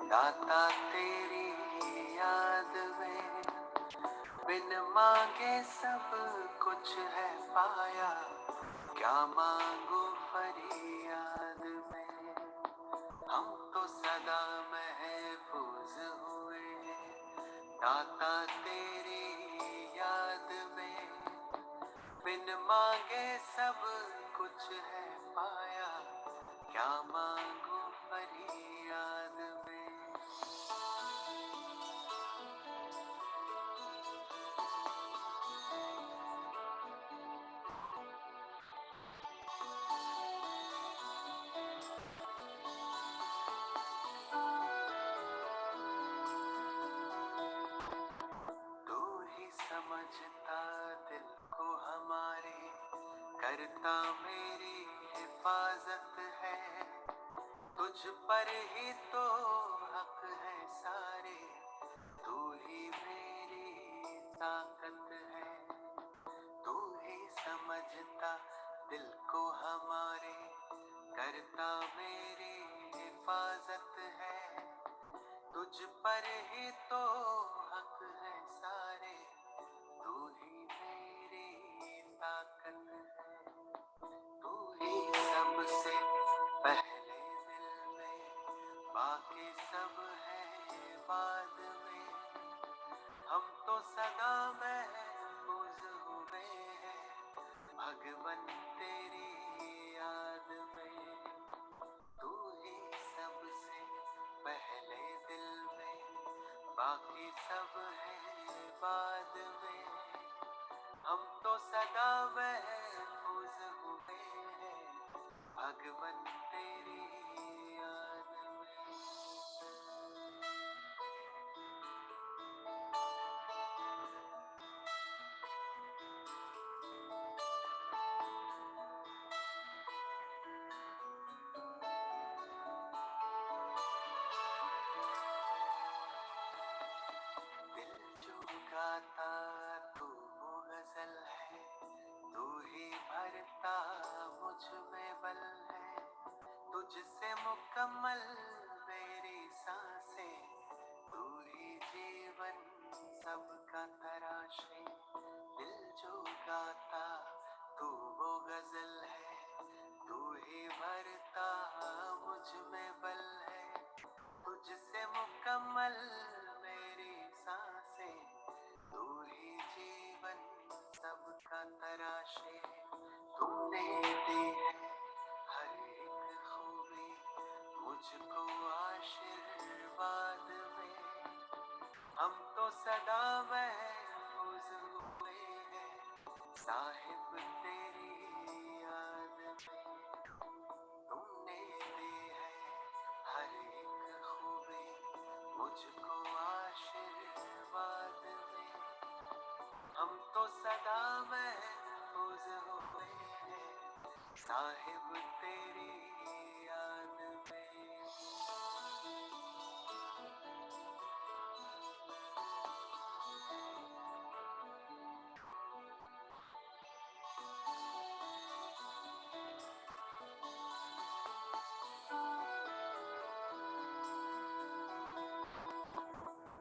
दाता तेरी याद में बिन मांगे सब कुछ है पाया। क्या मांगू फरियाद में, हम तो सदा महफूज हुए दाता तेरी याद में। बिन मांगे सब कुछ है पाया। क्या मांगू फरियाद में। तू ही समझता दिल को हमारे, करता मेरी हिफाजत है। तुझ पर ही तो हक है सारे, तू ही मेरी ताकत है। तू ही समझता दिल को हमारे, करता मेरी हिफाजत है। तुझ पर ही तो हक है सारे, तू ही मेरी ताकत है। तू ही सबसे पहले दिल में, बाकी सब है बाद में। हम तो सदा महफूज हुए हैं भगवन तेरी याद में। तू ही सबसे पहले दिल में, बाकी सब है बाद में। हम तो सदा महफूज हुए हैं भगवन तेरी याद में। दिल जो गाता तू वो गजल है, तू ही भरता मुझ में बल है। तुझसे मुकम्मल मेरी सांसें, तू ही जीवन सबका तराशे। दिल जो गाता तू वो गजल है, तू ही भरता मुझ में बल है। तुझसे मुकम्मल मेरी सांसें, तू ही जीवन सबका तराशे। तूने दी है हर एक खूबी मुझको आशीर्वाद में। हम तो सदा महफूज हुए हैं साहिब तेरी याद में। तुमने दी है हर एक खूबी मुझको आशीर्वाद में। हम तो सदा महफूज हुए हैं साहिब तेरी याद में।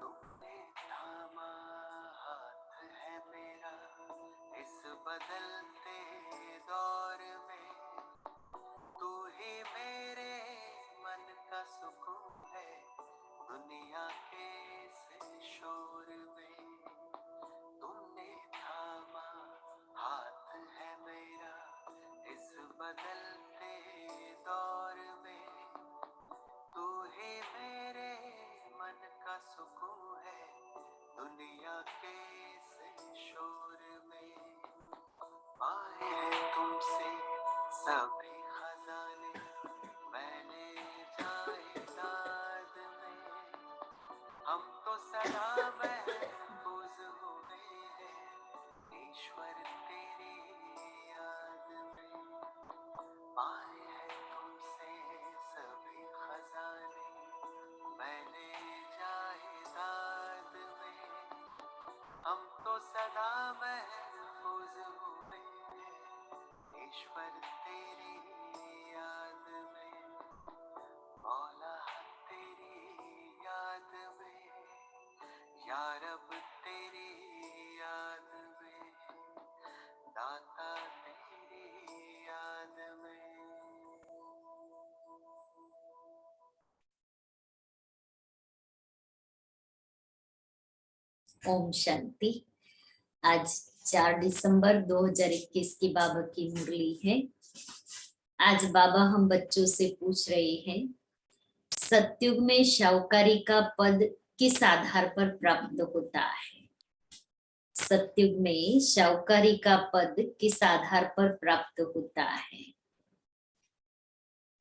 तुमने थामा हाथ है मेरा इस बदलते दौर में। तू ही मेरे मन का सुकून है दुनिया के इस शोर में। तुमने थामा हाथ है मेरा इस बदलते दौर में। तू ही मेरे मन का सुकून है दुनिया के इस शोर में। पाए हैं तुमसे सभी खजाने मैंने जायदाद में। हम तो सदा महफूज हुए हैं ईश्वर तेरी याद में। पाए हैं तुमसे सभी खजाने मैंने जायदाद में। हम तो सदा महफूज हुए हैं ईश्वर तेरी याद में। मौला तेरी ओम शांति। आज 4 दिसंबर 2021 की बाबा की मुरली है। आज बाबा हम बच्चों से पूछ रहे हैं, सतयुग में शाहूकारी का पद किस आधार पर प्राप्त होता है? सतयुग में शाहूकारी का पद किस आधार पर प्राप्त होता है?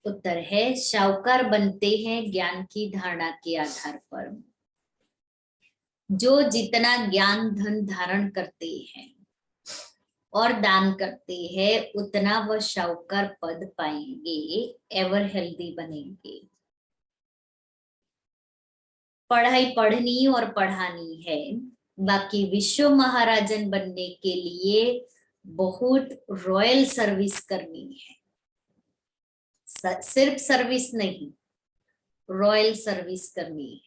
उत्तर है, शाहूकार बनते हैं ज्ञान की धारणा के आधार पर। जो जितना ज्ञान धन धारण करते हैं और दान करते हैं, उतना वह शाहूकार पद पाएंगे, एवर हेल्दी बनेंगे। पढ़ाई पढ़नी और पढ़ानी है, बाकी विश्व महाराजन बनने के लिए बहुत रॉयल सर्विस करनी है। सिर्फ सर्विस नहीं, रॉयल सर्विस करनी है।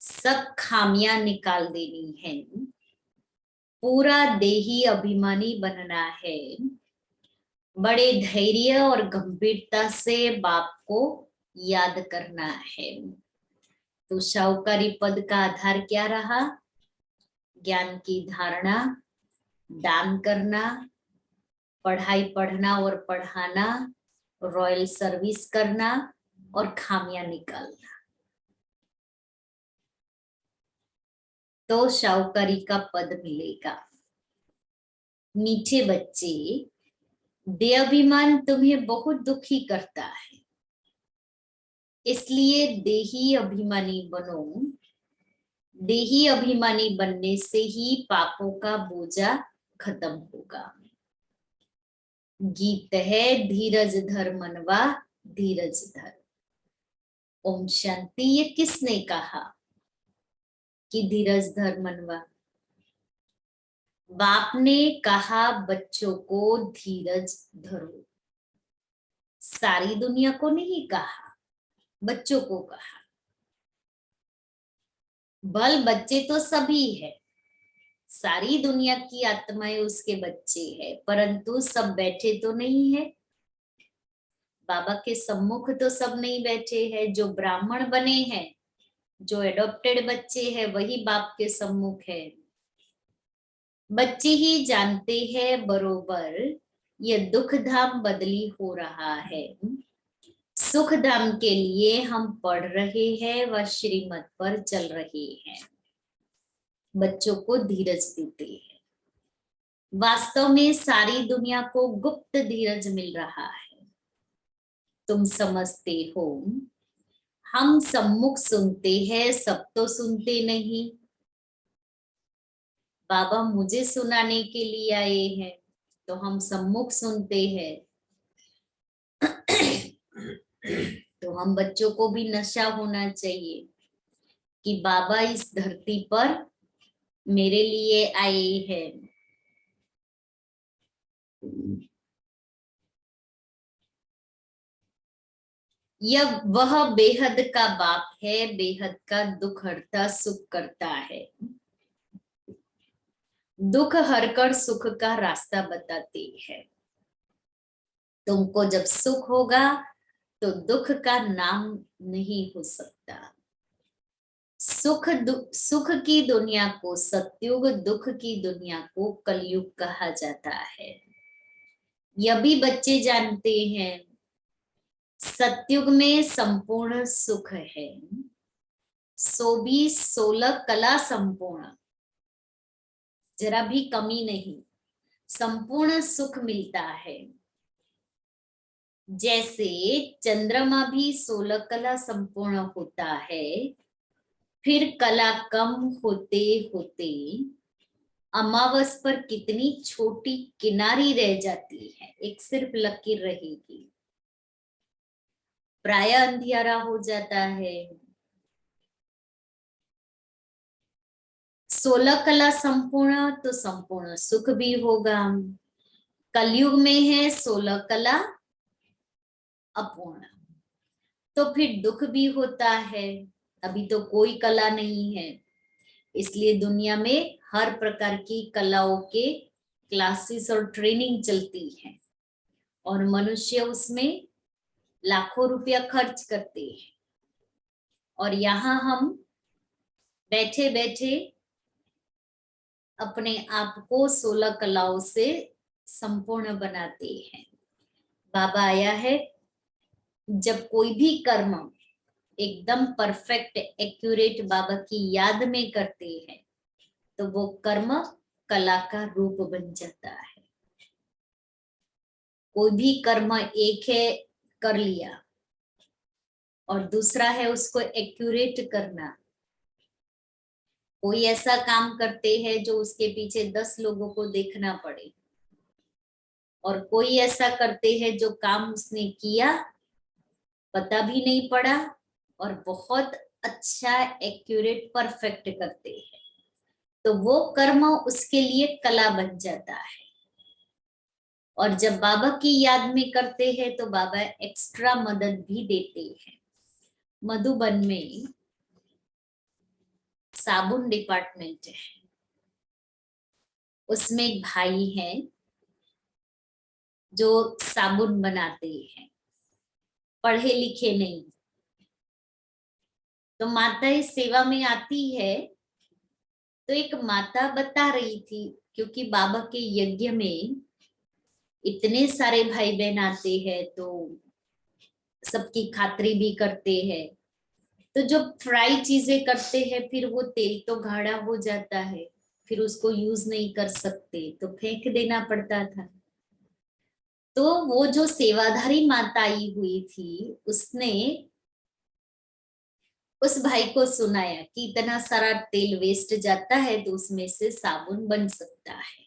सब खामियां निकाल देनी है, पूरा देही अभिमानी बनना है, बड़े धैर्य और गंभीरता से बाप को याद करना है। तो शाहूकारी पद का आधार क्या रहा? ज्ञान की धारणा, दान करना, पढ़ाई पढ़ना और पढ़ाना, रॉयल सर्विस करना और खामियां निकालना। तो शाहूकारी का पद मिलेगा। मीठे बच्चे, देहाभिमान तुम्हें बहुत दुखी करता है, इसलिए देही अभिमानी बनो। देही अभिमानी बनने से ही पापों का बोझा खत्म होगा। गीत है, धीरज धर मनवा, धीरज धर। ओम शांति। ये किसने कहा कि धीरज धर मनवा? बाप ने कहा बच्चों को धीरज धरो। सारी दुनिया को नहीं कहा, बच्चों को कहा। बल बच्चे तो सभी है, सारी दुनिया की आत्माएं उसके बच्चे हैं, परंतु सब बैठे तो नहीं है। बाबा के सम्मुख तो सब नहीं बैठे हैं। जो ब्राह्मण बने हैं, जो एडॉप्टेड बच्चे हैं, वही बाप के सम्मुख है। बच्चे ही जानते हैं बरोबर ये दुख धाम बदली हो रहा है। सुख धाम के लिए हम पढ़ रहे हैं व श्रीमत पर चल रहे हैं। बच्चों को धीरज देते हैं। वास्तव में सारी दुनिया को गुप्त धीरज मिल रहा है। तुम समझते हो हम सम्मुख सुनते हैं, सब तो सुनते नहीं। बाबा मुझे सुनाने के लिए आए हैं, तो हम सम्मुख सुनते हैं। तो हम बच्चों को भी नशा होना चाहिए कि बाबा इस धरती पर मेरे लिए आए हैं। यह वह बेहद का बाप है, बेहद का दुख हरता सुख करता है। दुख हरकर सुख का रास्ता बताते हैं। तुमको जब सुख होगा तो दुख का नाम नहीं हो सकता। सुख की दुनिया को सतयुग, दुख की दुनिया को कलयुग कहा जाता है। यह भी बच्चे जानते हैं, सतयुग में संपूर्ण सुख है, सो भी 16 कला संपूर्ण, जरा भी कमी नहीं, संपूर्ण सुख मिलता है। जैसे चंद्रमा भी 16 कला संपूर्ण होता है, फिर कला कम होते होते अमावस पर कितनी छोटी किनारी रह जाती है, एक सिर्फ लकीर रहेगी, प्राय अंधियारा हो जाता है। 16 कला संपूर्ण तो संपूर्ण सुख भी होगा। कलयुग में है 16 कला अपूर्ण, तो फिर दुख भी होता है। अभी तो कोई कला नहीं है, इसलिए दुनिया में हर प्रकार की कलाओं के क्लासेस और ट्रेनिंग चलती है, और मनुष्य उसमें लाखों रुपया खर्च करते हैं। और यहाँ हम बैठे बैठे अपने आप को 16 कलाओं से संपूर्ण बनाते हैं। बाबा आया है, जब कोई भी कर्म एकदम परफेक्ट एक्यूरेट बाबा की याद में करते हैं तो वो कर्म कला का रूप बन जाता है। कोई भी कर्म एक है कर लिया और दूसरा है उसको एक्यूरेट करना। कोई ऐसा काम करते हैं जो उसके पीछे 10 लोगों को देखना पड़े, और कोई ऐसा करते हैं जो काम उसने किया पता भी नहीं पड़ा और बहुत अच्छा एक्यूरेट परफेक्ट करते हैं, तो वो कर्म उसके लिए कला बन जाता है। और जब बाबा की याद में करते हैं तो बाबा एक्स्ट्रा मदद भी देते हैं। मधुबन में साबुन डिपार्टमेंट है, उसमें एक भाई है जो साबुन बनाते हैं, पढ़े लिखे नहीं। तो माता इस सेवा में आती है तो एक माता बता रही थी, क्योंकि बाबा के यज्ञ में इतने सारे भाई बहन आते हैं तो सबकी खातरी भी करते हैं। तो जो फ्राई चीजें करते हैं फिर वो तेल तो गाढ़ा हो जाता है, फिर उसको यूज नहीं कर सकते तो फेंक देना पड़ता था। तो वो जो सेवाधारी माता आई हुई थी उसने उस भाई को सुनाया कि इतना सारा तेल वेस्ट जाता है तो उसमें से साबुन बन सकता है।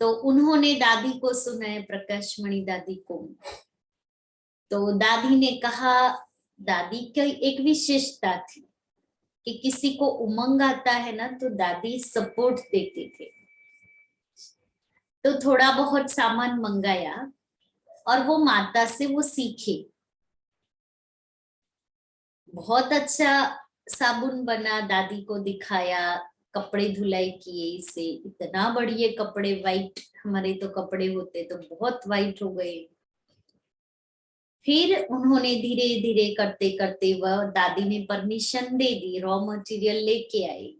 तो उन्होंने दादी को सुनाया, प्रकाश मणि दादी को। तो दादी ने कहा, दादी की एक विशेषता थी कि किसी को उमंग आता है ना तो दादी सपोर्ट देते थे। तो थोड़ा बहुत सामान मंगाया और वो माता से वो सीखे। बहुत अच्छा साबुन बना, दादी को दिखाया, कपड़े धुलाई किए इसे, इतना बढ़िया कपड़े वाइट, हमारे तो कपड़े होते तो बहुत वाइट हो गए। फिर उन्होंने धीरे धीरे करते करते वह दादी ने परमिशन दे दी, रॉ मटेरियल लेके आई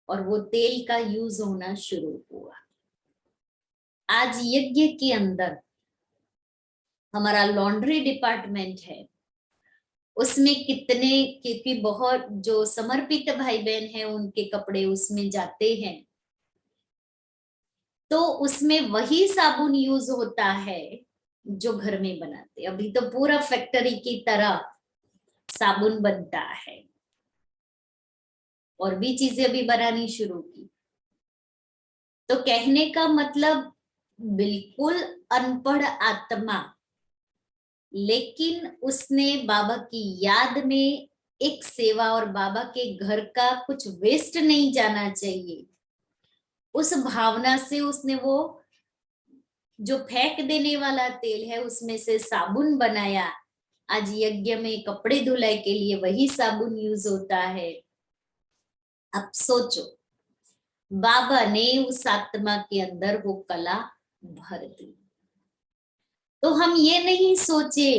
और वो तेल का यूज होना शुरू हुआ। आज यज्ञ के अंदर हमारा लॉन्ड्री डिपार्टमेंट है, उसमें कितने, क्योंकि बहुत जो समर्पित भाई बहन हैं उनके कपड़े उसमें जाते हैं, तो उसमें वही साबुन यूज होता है जो घर में बनाते। अभी तो पूरा फैक्ट्री की तरह साबुन बनता है और भी चीजें अभी बनानी शुरू की। तो कहने का मतलब, बिल्कुल अनपढ़ आत्मा, लेकिन उसने बाबा की याद में एक सेवा, और बाबा के घर का कुछ वेस्ट नहीं जाना चाहिए, उस भावना से उसने वो जो फेंक देने वाला तेल है उसमें से साबुन बनाया। आज यज्ञ में कपड़े धुलाई के लिए वही साबुन यूज होता है। अब सोचो, बाबा ने उस आत्मा के अंदर वो कला भर दी। तो हम ये नहीं सोचे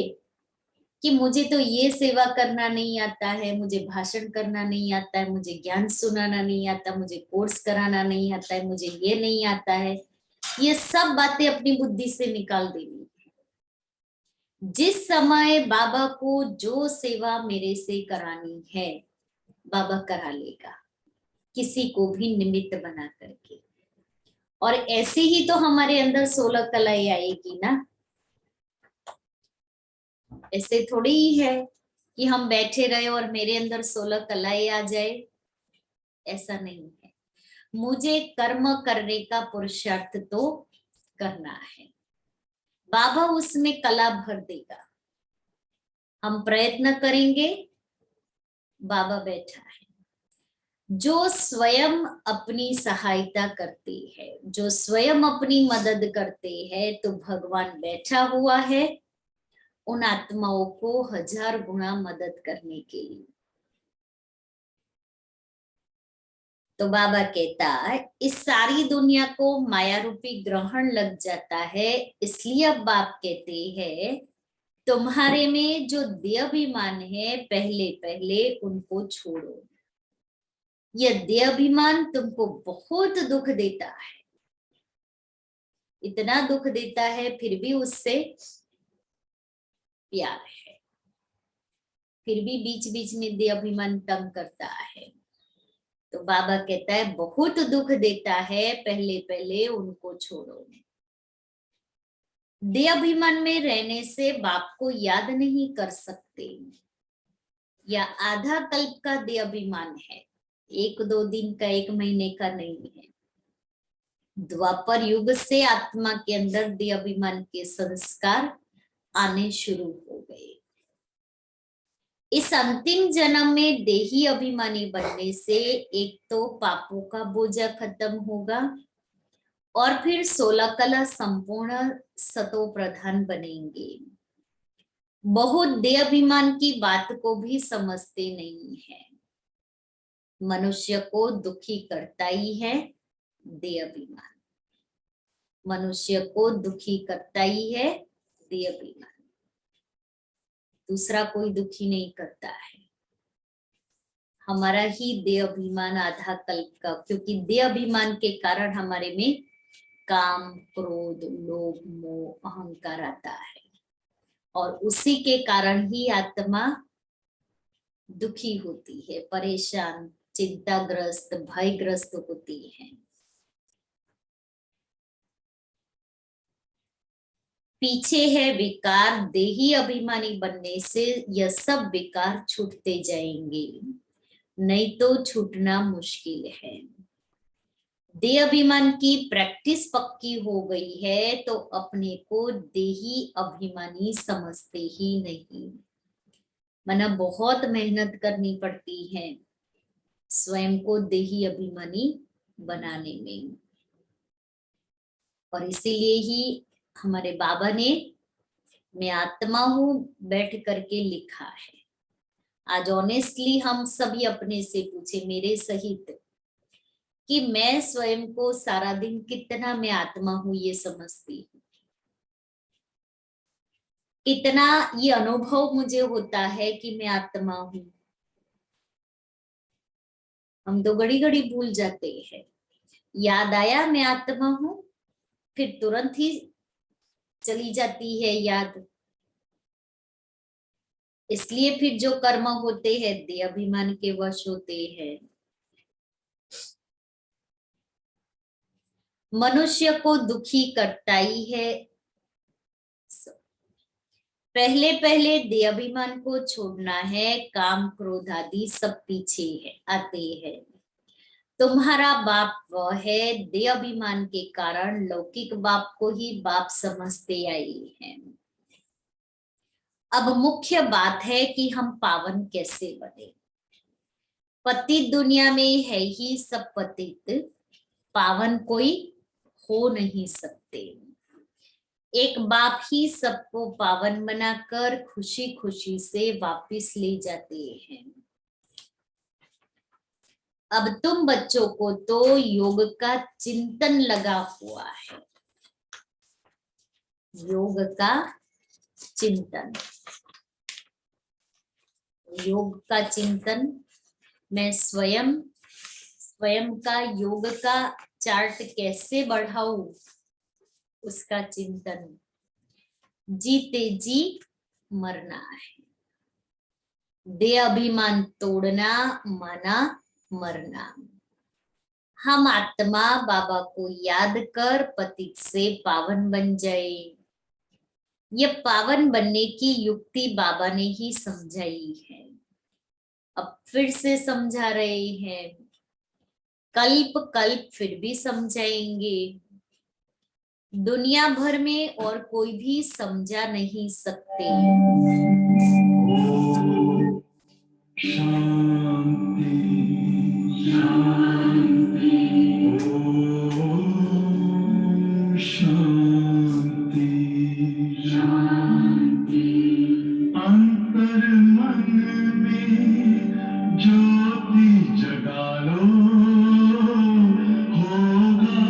कि मुझे तो ये सेवा करना नहीं आता है, मुझे भाषण करना नहीं आता है, मुझे ज्ञान सुनाना नहीं आता, मुझे कोर्स कराना नहीं आता है, मुझे ये नहीं आता है। ये सब बातें अपनी बुद्धि से निकाल देनी। जिस समय बाबा को जो सेवा मेरे से करानी है बाबा करा लेगा, किसी को भी निमित्त बना करके। और ऐसे ही तो हमारे अंदर 16 कलाएं आएगी ना। ऐसे थोड़ी ही है कि हम बैठे रहे और मेरे अंदर 16 कलाएं आ जाए, ऐसा नहीं है। मुझे कर्म करने का पुरुषार्थ तो करना है, बाबा उसमें कला भर देगा। हम प्रयत्न करेंगे, बाबा बैठा है। जो स्वयं अपनी सहायता करते हैं, जो स्वयं अपनी मदद करते हैं, तो भगवान बैठा हुआ है उन आत्माओं को 1000 गुना मदद करने के लिए। तो बाबा कहता है इस सारी दुनिया को माया रूपी ग्रहण लग जाता है, इसलिए अब बाप कहते हैं तुम्हारे में जो देहाभिमान है पहले पहले उनको छोड़ो। यह देह अभिमान तुमको बहुत दुख देता है, इतना दुख देता है, फिर भी उससे प्यार है, फिर भी बीच बीच में देह अभिमान तंग करता है। तो बाबा कहता है बहुत दुख देता है, पहले पहले उनको छोड़ो। देह अभिमान में रहने से बाप को याद नहीं कर सकते, या आधा कल्प का देह अभिमान है, 1-2 दिन का, 1 महीने का नहीं है। द्वापर युग से आत्मा के अंदर देह अभिमान के संस्कार आने शुरू हो गए। इस अंतिम जन्म में देही अभिमानी बनने से एक तो पापों का बोझा खत्म होगा, और फिर 16 कला संपूर्ण सतो प्रधान बनेंगे। बहुत देह अभिमान की बात को भी समझते नहीं है। मनुष्य को दुखी करता ही है देह अभिमान, मनुष्य को दुखी करता ही है देह अभिमान, दूसरा कोई दुखी नहीं करता है। हमारा ही देह अभिमान आधा कल्प का, क्योंकि देह अभिमान के कारण हमारे में काम, क्रोध, लोभ, मोह, अहंकार आता है, और उसी के कारण ही आत्मा दुखी होती है, परेशान, चिंताग्रस्त, भयग्रस्त होती है। पीछे है विकार, देही अभिमानी बनने से यह सब विकार छूटते जाएंगे, नहीं तो छूटना मुश्किल है। देह अभिमान की प्रैक्टिस पक्की हो गई है तो अपने को देही अभिमानी समझते ही नहीं। मना बहुत मेहनत करनी पड़ती है स्वयं को देही अभिमानी बनाने में, और इसीलिए ही हमारे बाबा ने मैं आत्मा हूं बैठ करके लिखा है। आज ऑनेस्टली हम सभी अपने से पूछे, मेरे सहित, कि मैं स्वयं को सारा दिन कितना मैं आत्मा हूं ये समझती हूँ, कितना ये अनुभव मुझे होता है कि मैं आत्मा हूं। हम तो घड़ी घड़ी भूल जाते हैं, याद आया मैं आत्मा हूं, फिर तुरंत ही चली जाती है याद। इसलिए फिर जो कर्म होते हैं देह अभिमान के वश होते हैं। मनुष्य को दुखी करता ही है। पहले पहले देह अभिमान को छोड़ना है, काम, क्रोध आदि सब पीछे है आते हैं। तुम्हारा बाप वह है, देह अभिमान के कारण लौकिक बाप को ही बाप समझते आए हैं। अब मुख्य बात है कि हम पावन कैसे बने। पतित दुनिया में है ही सब पतित, पावन कोई हो नहीं सकते। एक बाप ही सबको पावन बनाकर खुशी खुशी से वापिस ले जाते हैं। अब तुम बच्चों को तो योग का चिंतन लगा हुआ है, योग का चिंतन, योग का चिंतन। मैं स्वयं का योग का चार्ट कैसे बढ़ाऊं, उसका चिंतन। जीते जी मरना है, देह अभिमान तोड़ना माना मरना। हम आत्मा बाबा को याद कर पतित से पावन बन जाए। यह पावन बनने की युक्ति बाबा ने ही समझाई है, अब फिर से समझा रहे हैं, कल्प कल्प फिर भी समझाएंगे। दुनिया भर में और कोई भी समझा नहीं सकते। शांति शांति शांति शांति। अंतर मन में ज्योति जगा लो, होगा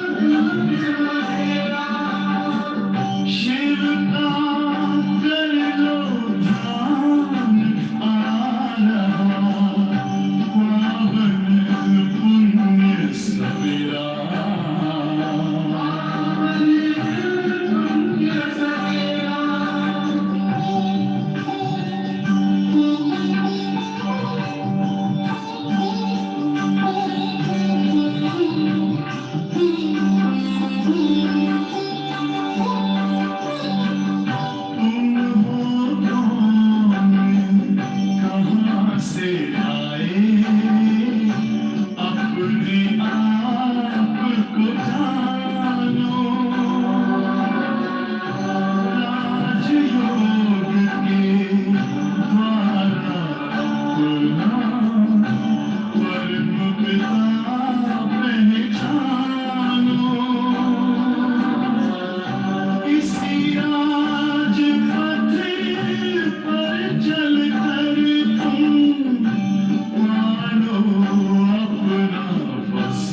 दूर अंधेरा। शिव का कर लो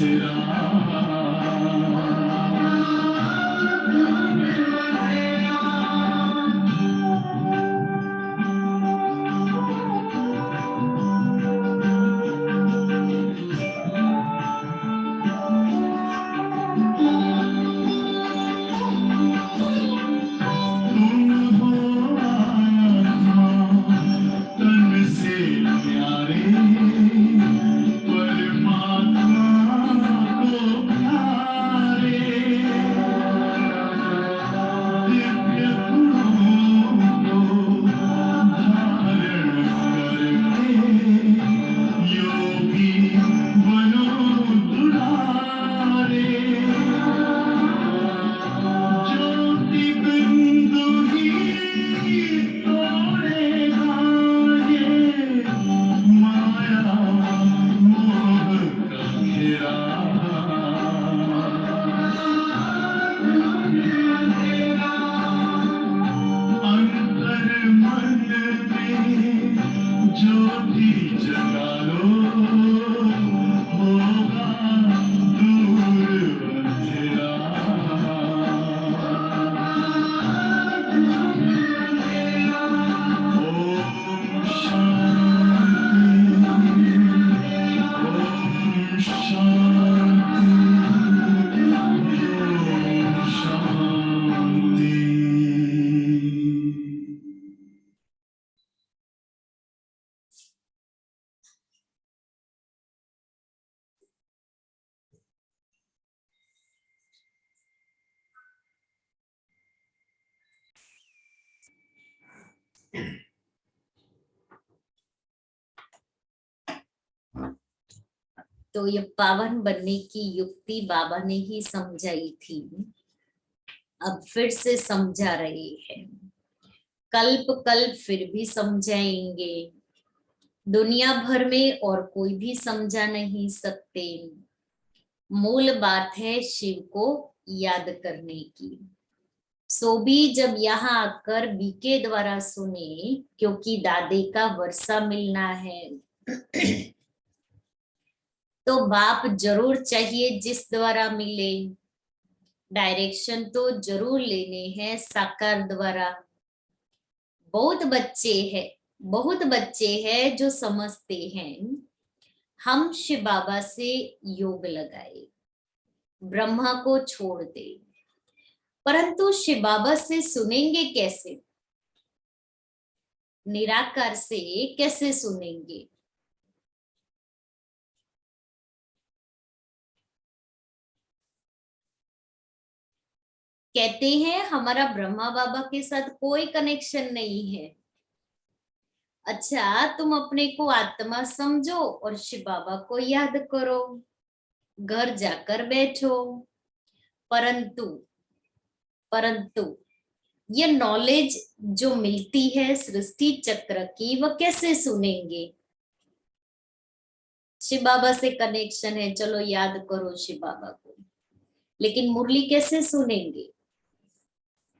बसेरा तो ये पावन बनने की युक्ति बाबा ने ही समझाई थी, अब फिर से समझा रहे हैं। कल्प कल्प फिर भी समझाएंगे, दुनिया भर में और कोई भी समझा नहीं सकते। मूल बात है शिव को याद करने की। सो भी जब यहाँ आकर बीके द्वारा सुने, क्योंकि दादे का वर्षा मिलना है तो बाप जरूर चाहिए जिस द्वारा मिले। डायरेक्शन तो जरूर लेने हैं साकार द्वारा। बहुत बच्चे हैं जो समझते हैं हम शिव बाबा से योग लगाए, ब्रह्मा को छोड़ दे, परंतु शिव बाबा से सुनेंगे कैसे? निराकार से कैसे सुनेंगे? कहते हैं हमारा ब्रह्मा बाबा के साथ कोई कनेक्शन नहीं है। अच्छा, तुम अपने को आत्मा समझो और शिव बाबा को याद करो, घर जाकर बैठो। परंतु ये नॉलेज जो मिलती है सृष्टि चक्र की, वह कैसे सुनेंगे? शिव बाबा से कनेक्शन है, चलो याद करो शिव बाबा को, लेकिन मुरली कैसे सुनेंगे?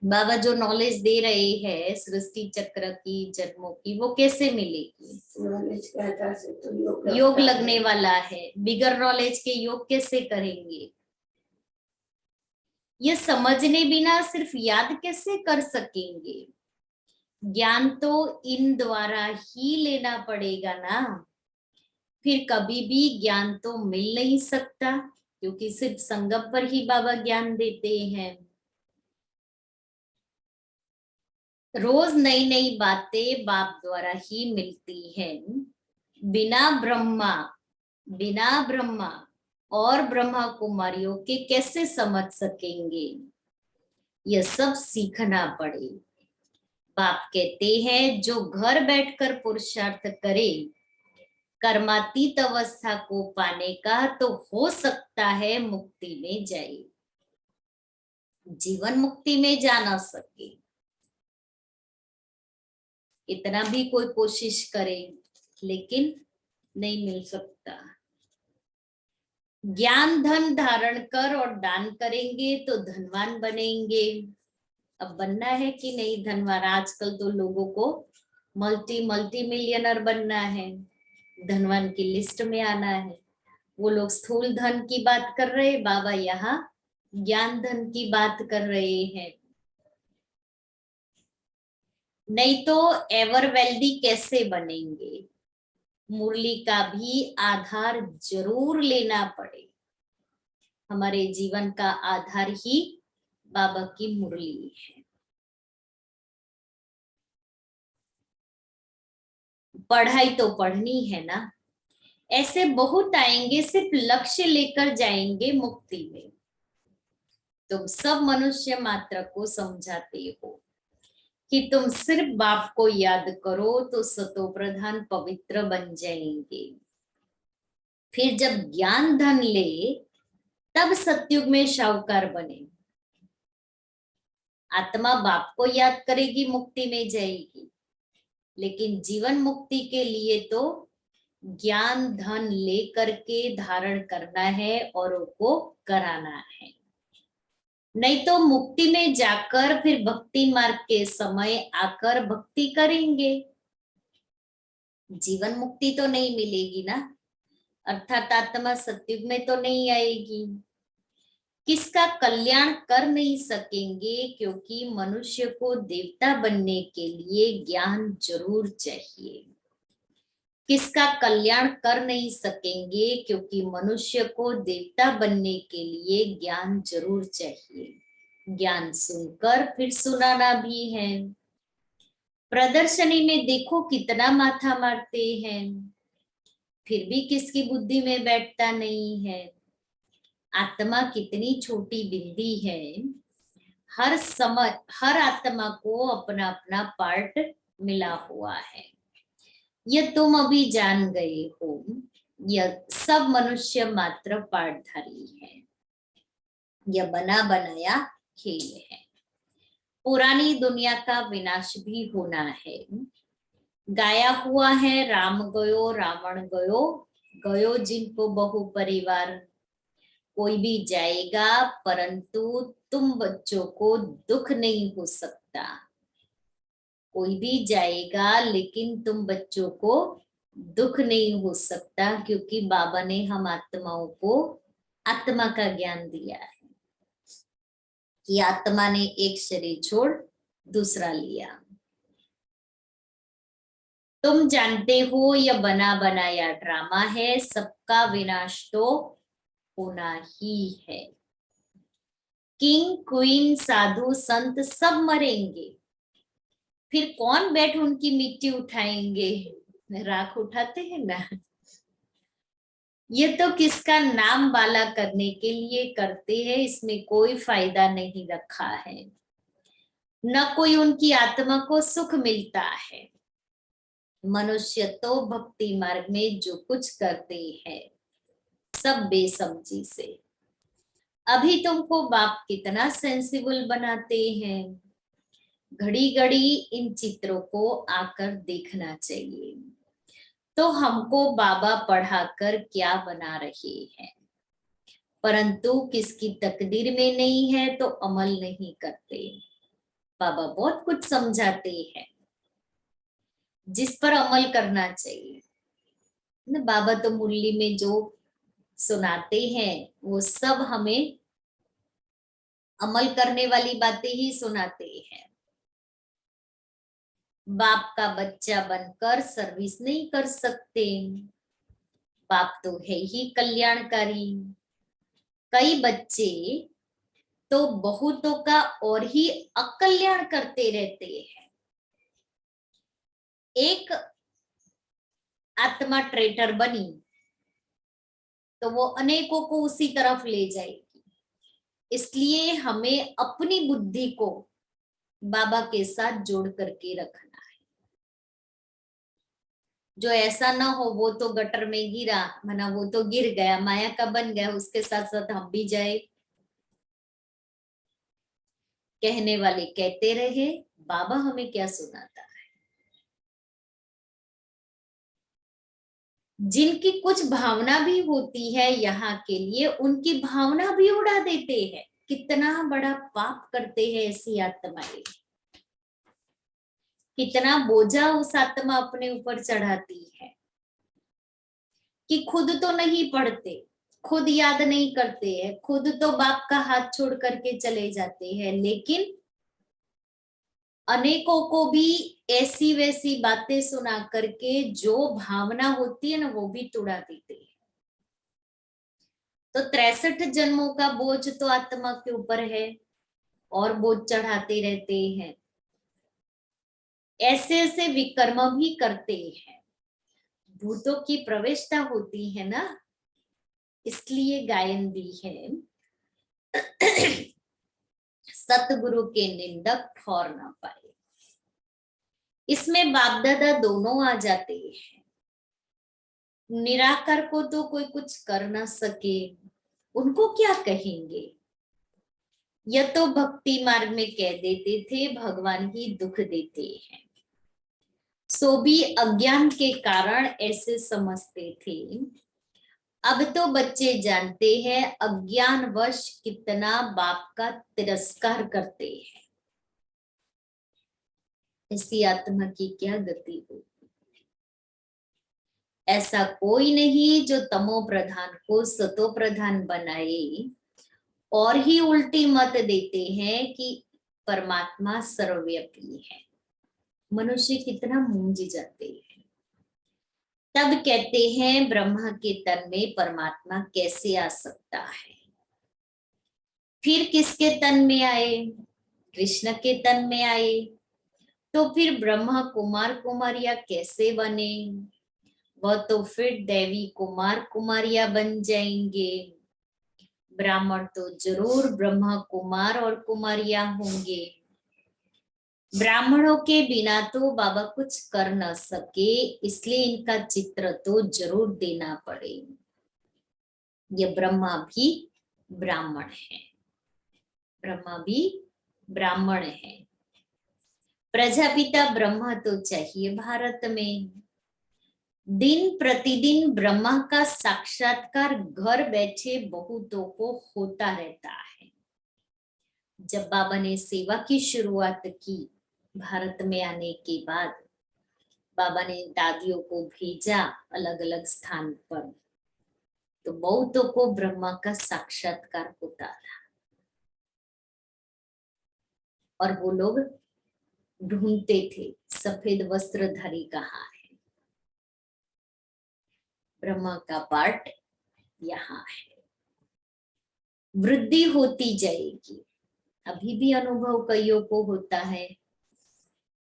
बाबा जो नॉलेज दे रहे हैं सृष्टि चक्र की, जन्मों की, वो कैसे मिलेगी? नॉलेज के आधार से तो योग लगने वाला है, बिगर नॉलेज के योग कैसे करेंगे? ये समझने बिना सिर्फ याद कैसे कर सकेंगे? ज्ञान तो इन द्वारा ही लेना पड़ेगा ना। फिर कभी भी ज्ञान तो मिल नहीं सकता, क्योंकि सिर्फ संगम पर ही बाबा ज्ञान देते हैं। रोज नई नई बातें बाप द्वारा ही मिलती हैं। बिना ब्रह्मा और ब्रह्मा कुमारियों के कैसे समझ सकेंगे? यह सब सीखना पड़े। बाप कहते हैं जो घर बैठकर पुरुषार्थ करे कर्मातीत अवस्था को पाने का, तो हो सकता है मुक्ति में जाए, जीवन मुक्ति में जा ना सके। इतना भी कोई कोशिश करे लेकिन नहीं मिल सकता। ज्ञान धन धारण कर और दान करेंगे तो धनवान बनेंगे। अब बनना है कि नहीं धनवान? आजकल तो लोगों को मल्टी मिलियनर बनना है, धनवान की लिस्ट में आना है। वो लोग स्थूल धन की बात कर रहे, बाबा यहाँ ज्ञान धन की बात कर रहे हैं। नहीं तो एवर वेल्दी कैसे बनेंगे? मुरली का भी आधार जरूर लेना पड़े। हमारे जीवन का आधार ही बाबा की मुरली है। पढ़ाई तो पढ़नी है ना। ऐसे बहुत आएंगे, सिर्फ लक्ष्य लेकर जाएंगे मुक्ति में। तुम सब मनुष्य मात्र को समझाते हो कि तुम सिर्फ बाप को याद करो तो सतो प्रधान पवित्र बन जाएंगे। फिर जब ज्ञान धन ले तब सतयुग में शाहूकार बने। आत्मा बाप को याद करेगी, मुक्ति में जाएगी। लेकिन जीवन मुक्ति के लिए तो ज्ञान धन लेकर के धारण करना है, औरों को कराना है। नहीं तो मुक्ति में जाकर फिर भक्ति मार्ग के समय आकर भक्ति करेंगे, जीवन मुक्ति तो नहीं मिलेगी ना। अर्थात आत्मा सतयुग में तो नहीं आएगी। किसका कल्याण कर नहीं सकेंगे, क्योंकि मनुष्य को देवता बनने के लिए ज्ञान जरूर चाहिए। किसका कल्याण कर नहीं सकेंगे, क्योंकि मनुष्य को देवता बनने के लिए ज्ञान जरूर चाहिए। ज्ञान सुनकर फिर सुनाना भी है। प्रदर्शनी में देखो कितना माथा मारते हैं, फिर भी किसकी बुद्धि में बैठता नहीं है। आत्मा कितनी छोटी बिंदी है, हर आत्मा को अपना अपना पार्ट मिला हुआ है। यह तुम अभी जान गए हो, यह सब मनुष्य मात्र पार्टधारी है। यह बना बनाया खेल है। पुरानी दुनिया का विनाश भी होना है। गाया हुआ है, राम गयो रावण गयो, गयो जिनको बहु परिवार। कोई भी जाएगा, परंतु तुम बच्चों को दुख नहीं हो सकता। कोई भी जाएगा, लेकिन तुम बच्चों को दुख नहीं हो सकता, क्योंकि बाबा ने हम आत्माओं को आत्मा का ज्ञान दिया है कि आत्मा ने एक शरीर छोड़ दूसरा लिया। तुम जानते हो यह बना बनाया ड्रामा है, सबका विनाश तो होना ही है। किंग क्वीन साधु संत सब मरेंगे, फिर कौन बैठ उनकी मिट्टी उठाएंगे? राख उठाते हैं ना। ये तो किसका नाम बाला करने के लिए करते हैं, इसमें कोई फायदा नहीं रखा है। न कोई उनकी आत्मा को सुख मिलता है। मनुष्य तो भक्ति मार्ग में जो कुछ करते हैं सब बेसमझी से। अभी तुमको बाप कितना सेंसिबल बनाते हैं। घड़ी घड़ी इन चित्रों को आकर देखना चाहिए। तो हमको बाबा पढ़ाकर क्या बना रहे हैं, परंतु किसकी तकदीर में नहीं है तो अमल नहीं करते। बाबा बहुत कुछ समझाते हैं जिस पर अमल करना चाहिए ना। बाबा तो मुरली में जो सुनाते हैं वो सब हमें अमल करने वाली बातें ही सुनाते हैं। बाप का बच्चा बनकर सर्विस नहीं कर सकते। बाप तो है ही कल्याणकारी। कई बच्चे तो बहुतों का और ही अकल्याण करते रहते हैं। एक आत्मा ट्रेटर बनी तो वो अनेकों को उसी तरफ ले जाएगी। इसलिए हमें अपनी बुद्धि को बाबा के साथ जोड़ करके रखना है। जो ऐसा ना हो वो तो गटर में गिरा, माना वो तो गिर गया, माया का बन गया, उसके साथ साथ हम भी जाए। कहने वाले कहते रहे, बाबा हमें क्या सुनाता है। जिनकी कुछ भावना भी होती है यहाँ के लिए, उनकी भावना भी उड़ा देते हैं। कितना बड़ा पाप करते हैं ऐसी आत्माएं। कितना बोझा उस आत्मा अपने ऊपर चढ़ाती है। कि खुद तो नहीं पढ़ते, खुद याद नहीं करते हैं, खुद तो बाप का हाथ छोड़ करके चले जाते हैं, लेकिन अनेकों को भी ऐसी वैसी बातें सुना करके जो भावना होती है ना वो भी तोड़ा देते हैं। तो 63 जन्मों का बोझ तो आत्मा के ऊपर है और बोझ चढ़ाते रहते हैं, ऐसे ऐसे विकर्म भी करते हैं। भूतों की प्रवेशता होती है ना, इसलिए गायन भी है, सतगुरु के निंदक ठौर ना पाए। इसमें बाप दादा दोनों आ जाते हैं। निराकार को तो कोई कुछ कर ना सके, उनको क्या कहेंगे। यह तो भक्ति मार्ग में कह देते थे भगवान ही दुख देते हैं, सो भी अज्ञान के कारण ऐसे समझते थे। अब तो बच्चे जानते हैं अज्ञानवश कितना बाप का तिरस्कार करते हैं। ऐसी आत्मा की क्या गति होगी। ऐसा कोई नहीं जो तमो प्रधान को सतो प्रधान बनाए और ही उल्टी मत देते हैं कि परमात्मा सर्वव्यापी है। मनुष्य कितना मूंझ जाते हैं। तब कहते हैं ब्रह्मा के तन में परमात्मा कैसे आ सकता है। फिर किसके तन में आए, कृष्ण के तन में आए, तो फिर ब्रह्मा कुमार कुमारिया कैसे बने। वह तो फिर देवी कुमार कुमारिया बन जाएंगे। ब्राह्मण तो जरूर ब्रह्मा कुमार और कुमारिया होंगे। ब्राह्मणों के बिना तो बाबा कुछ कर न सके, इसलिए इनका चित्र तो जरूर देना पड़े। ये ब्रह्मा भी ब्राह्मण है, ब्रह्मा भी ब्राह्मण है। प्रजापिता ब्रह्मा तो चाहिए भारत में। दिन प्रतिदिन ब्रह्मा का साक्षात्कार घर बैठे बहुतों को होता रहता है। जब बाबा ने सेवा की शुरुआत की भारत में आने के बाद, बाबा ने दादियों को भेजा अलग अलग स्थान पर, तो बहुतों को ब्रह्मा का साक्षात्कार होता था और वो लोग ढूंढते थे सफेद वस्त्रधारी कहाँ है। ब्रह्मा का पार्ट यहाँ है। वृद्धि होती जाएगी। अभी भी अनुभव कईयों को होता है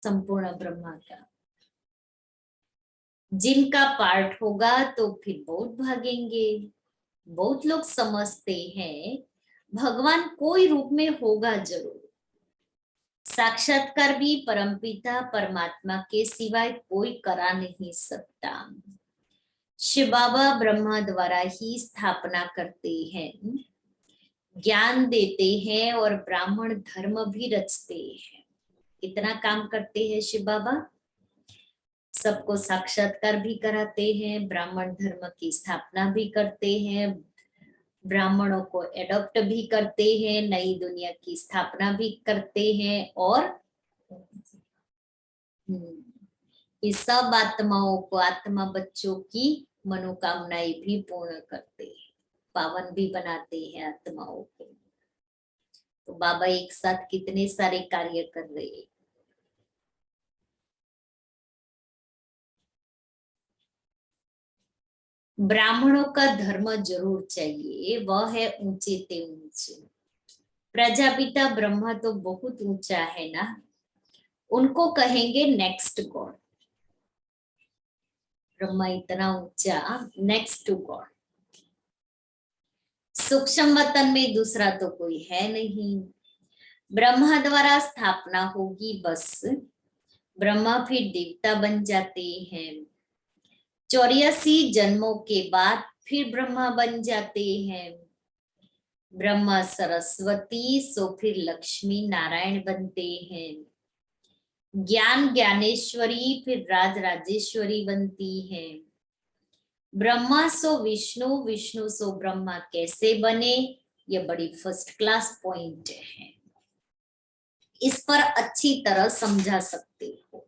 संपूर्ण ब्रह्मा का। जिनका पार्ट होगा तो फिर बहुत भागेंगे। बहुत लोग समझते हैं भगवान कोई रूप में होगा जरूर। साक्षात्कार भी परमपिता परमात्मा के सिवाय कोई करा नहीं सकता। शिव बाबा ब्रह्मा द्वारा ही स्थापना करते हैं, ज्ञान देते हैं और ब्राह्मण धर्म भी रचते हैं। कितना काम करते हैं शिव बाबा। सबको साक्षात्कार भी कराते हैं, ब्राह्मण धर्म की स्थापना भी करते हैं, ब्राह्मणों को एडॉप्ट भी करते हैं, नई दुनिया की स्थापना भी करते हैं और इस सब आत्माओं को, आत्मा बच्चों की मनोकामनाएं भी पूर्ण करते हैं, पावन भी बनाते हैं आत्माओं को। तो बाबा एक साथ कितने सारे कार्य कर रहे हैं। ब्राह्मणों का धर्म जरूर चाहिए, वह है ऊंचे ते ऊंचे। प्रजापिता ब्रह्मा तो बहुत ऊंचा है ना, उनको कहेंगे नेक्स्ट गॉड। ब्रह्मा इतना ऊंचा, नेक्स्ट टू गॉड। सूक्ष्म वतन में दूसरा तो कोई है नहीं। ब्रह्मा द्वारा स्थापना होगी बस, ब्रह्मा फिर देवता बन जाते हैं। 84 जन्मों के बाद फिर ब्रह्मा बन जाते हैं। ब्रह्मा सरस्वती, सो फिर लक्ष्मी नारायण बनते हैं। ज्ञान ज्ञानेश्वरी, फिर राज राजेश्वरी बनती है। ब्रह्मा सो विष्णु, विष्णु सो ब्रह्मा कैसे बने, ये बड़ी फर्स्ट क्लास पॉइंट है। इस पर अच्छी तरह समझा सकते हो।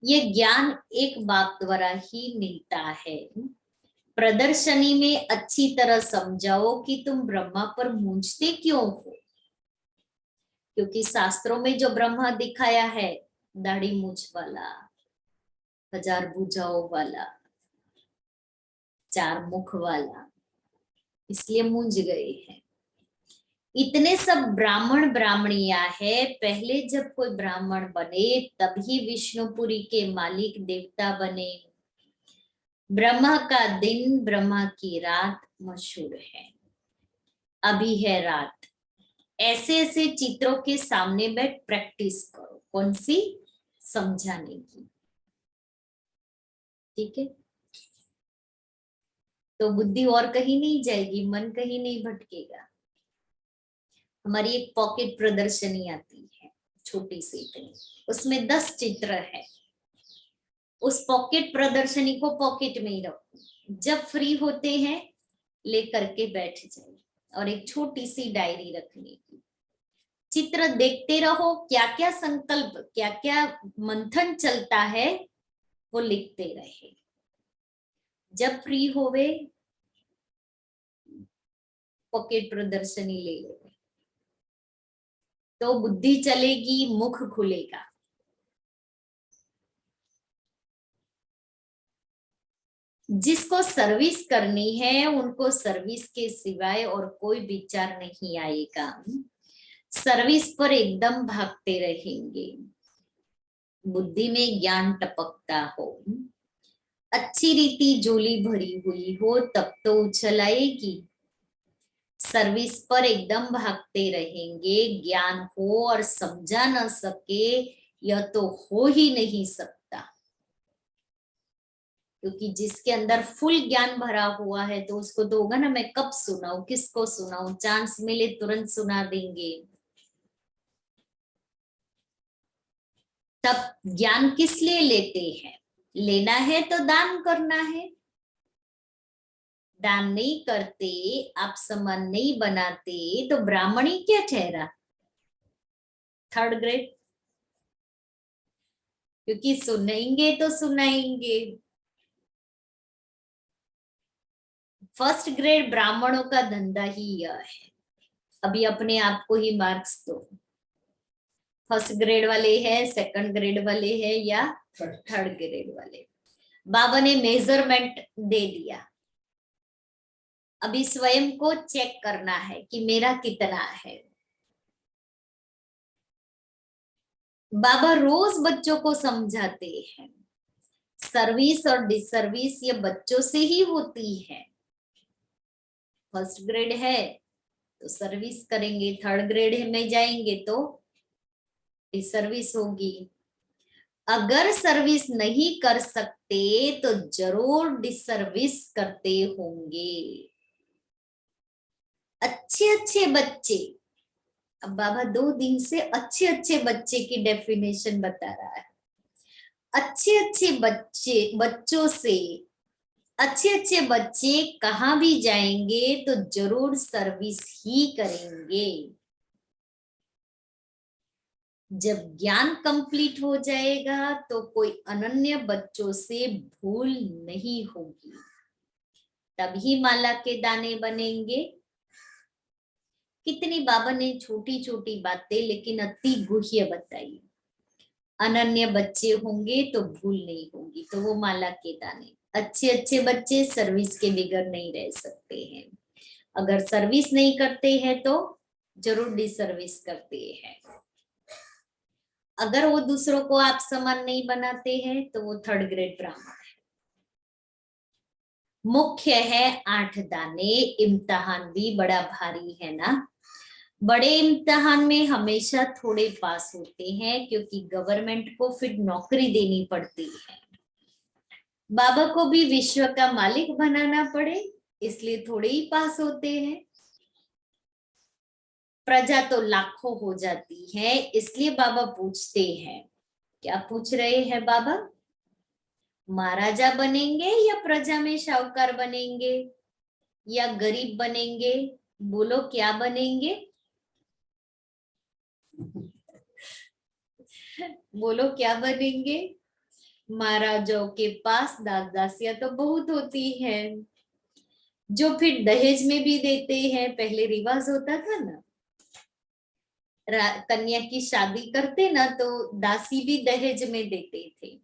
ये ज्ञान एक बाप द्वारा ही मिलता है। प्रदर्शनी में अच्छी तरह समझाओ कि तुम ब्रह्मा पर मूंझते क्यों हो, क्योंकि शास्त्रों में जो ब्रह्मा दिखाया है दाढ़ी मूंछ वाला, 1000 भुजाओं वाला, 4 मुख वाला, इसलिए मूंझ गए हैं। इतने सब ब्राह्मण ब्राह्मणिया है, पहले जब कोई ब्राह्मण बने तभी विष्णुपुरी के मालिक देवता बने। ब्रह्मा का दिन ब्रह्मा की रात मशहूर है। अभी है रात। ऐसे ऐसे चित्रों के सामने बैठ प्रैक्टिस करो। कौन सी? समझाने की। ठीक है, तो बुद्धि और कहीं नहीं जाएगी, मन कहीं नहीं भटकेगा। हमारी एक पॉकेट प्रदर्शनी आती है, छोटी सी इतनी, उसमें 10 चित्र है। उस पॉकेट प्रदर्शनी को पॉकेट में ही रखो, जब फ्री होते हैं लेकर के बैठ जाए, और एक छोटी सी डायरी रखने की। चित्र देखते रहो, क्या क्या संकल्प, क्या क्या मंथन चलता है वो लिखते रहे। जब फ्री होवे पॉकेट प्रदर्शनी ले लो, तो बुद्धि चलेगी, मुख खुलेगा। जिसको सर्विस करनी है उनको सर्विस के सिवाय और कोई विचार नहीं आएगा। सर्विस पर एकदम भागते रहेंगे। बुद्धि में ज्ञान टपकता हो, अच्छी रीति झोली भरी हुई हो, तब तो उछल आएगी। सर्विस पर एकदम भागते रहेंगे, ज्ञान हो और समझा न सके, यह तो हो ही नहीं सकता। क्योंकि जिसके अंदर फुल ज्ञान भरा हुआ है तो उसको तो होगा ना, मैं कब सुनाऊं, किसको सुनाऊं, चांस मिले तुरंत सुना देंगे। तब ज्ञान किस लिए लेते हैं? लेना है तो दान करना है। दान नहीं करते, आप समान नहीं बनाते, तो ब्राह्मणी क्या ठहरा? 3rd grade. क्योंकि सुनेंगे तो सुनाएंगे। 1st ग्रेड ब्राह्मणों का धंधा ही यह है। अभी अपने आप को ही मार्क्स दो, 1st ग्रेड वाले हैं, 2nd ग्रेड वाले हैं या 3rd ग्रेड वाले। बाबा ने मेजरमेंट दे दिया, अभी स्वयं को चेक करना है कि मेरा कितना है। बाबा रोज बच्चों को समझाते हैं, सर्विस और डिसर्विस ये बच्चों से ही होती है। 1st ग्रेड है तो सर्विस करेंगे, 3rd ग्रेड में जाएंगे तो डिसर्विस होगी। अगर सर्विस नहीं कर सकते तो जरूर डिसर्विस करते होंगे। अच्छे अच्छे बच्चे, अब बाबा 2 दिन से अच्छे अच्छे बच्चे की डेफिनेशन बता रहा है। अच्छे अच्छे बच्चे, बच्चों से अच्छे अच्छे बच्चे कहाँ भी जाएंगे तो जरूर सर्विस ही करेंगे। जब ज्ञान कंप्लीट हो जाएगा तो कोई अनन्य बच्चों से भूल नहीं होगी, तभी माला के दाने बनेंगे। कितनी बाबा ने छोटी छोटी बातें लेकिन अति गुह्य बताई। अनन्य बच्चे होंगे तो भूल नहीं होगी, तो वो माला के दाने। अच्छे अच्छे बच्चे सर्विस के बगैर नहीं रह सकते हैं। अगर सर्विस नहीं करते हैं तो जरूर डिसर्विस करते हैं। अगर वो दूसरों को आप समान नहीं बनाते हैं तो वो 3rd ग्रेड ब्राह्मण है। मुख्य है 8 दाने। इम्तिहान भी बड़ा भारी है ना। बड़े इम्तिहान में हमेशा थोड़े पास होते हैं, क्योंकि गवर्नमेंट को फिर नौकरी देनी पड़ती है। बाबा को भी विश्व का मालिक बनाना पड़े, इसलिए थोड़े ही पास होते हैं। प्रजा तो लाखों हो जाती है, इसलिए बाबा पूछते हैं। क्या पूछ रहे हैं बाबा? महाराजा बनेंगे या प्रजा में शाहूकार बनेंगे या गरीब बनेंगे? बोलो क्या बनेंगे? बोलो क्या बनेंगे? महाराजाओं के पास दास दासियां तो बहुत होती है, जो फिर दहेज में भी देते हैं। पहले रिवाज होता था ना, कन्या की शादी करते ना तो दासी भी दहेज में देते थे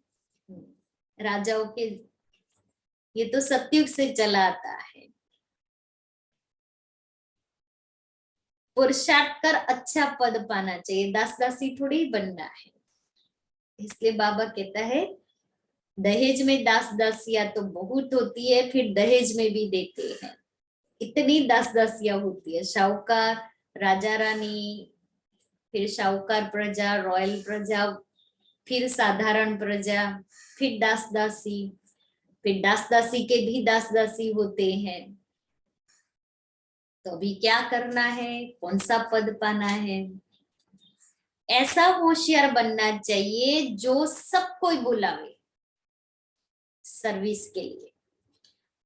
राजाओं के। ये तो सतयुग से चला आता है। पुरुषार्थ कर अच्छा पद पाना चाहिए, दास दासी थोड़ी ही बनना है। इसलिए बाबा कहता है दहेज में दास दासियां तो बहुत होती है, फिर दहेज में भी देते हैं। इतनी दास दासियां होती है, शाहूकार, राजा रानी, फिर शाहूकार प्रजा, रॉयल प्रजा, फिर साधारण प्रजा, फिर दास दासी, फिर दास दासी के भी दास दासी होते हैं। तो अभी क्या करना है, कौन सा पद पाना है? ऐसा होशियार बनना चाहिए जो सब कोई बुलावे सर्विस के लिए।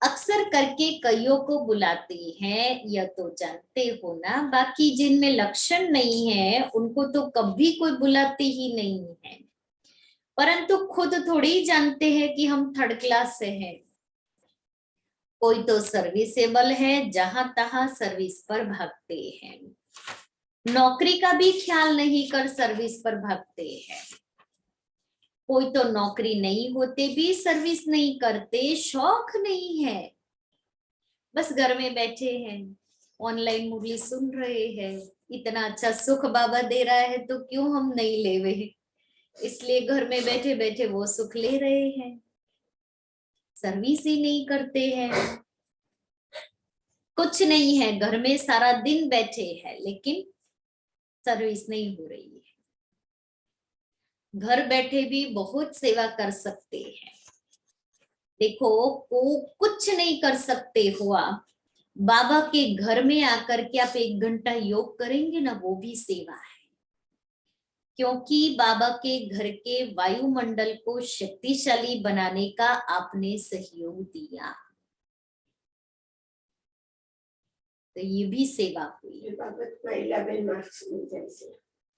अक्सर करके कईयों को बुलाते हैं, यह तो जानते हो ना। बाकी जिनमें लक्षण नहीं है उनको तो कभी कोई बुलाते ही नहीं है। परंतु खुद थोड़ी जानते हैं कि हम थर्ड क्लास से हैं। कोई तो सर्विसेबल है, जहां तहां सर्विस पर भागते हैं। नौकरी का भी ख्याल नहीं कर सर्विस पर भागते हैं। कोई तो नौकरी नहीं होते भी सर्विस नहीं करते, शौक नहीं है, बस घर में बैठे हैं, ऑनलाइन मुरली सुन रहे हैं। इतना अच्छा सुख बाबा दे रहा है तो क्यों हम नहीं ले रहे? इसलिए घर में बैठे बैठे वो सुख ले रहे हैं, सर्विस ही नहीं करते हैं। कुछ नहीं है, घर में सारा दिन बैठे हैं लेकिन सर्विस नहीं हो रही है। घर बैठे भी बहुत सेवा कर सकते हैं। देखो को कुछ नहीं कर सकते हो आप, बाबा के घर में आकर के आप 1 घंटा योग करेंगे ना, वो भी सेवा है। क्योंकि बाबा के घर के वायुमंडल को शक्तिशाली बनाने का आपने सहयोग दिया, तो ये भी सेवा हुई।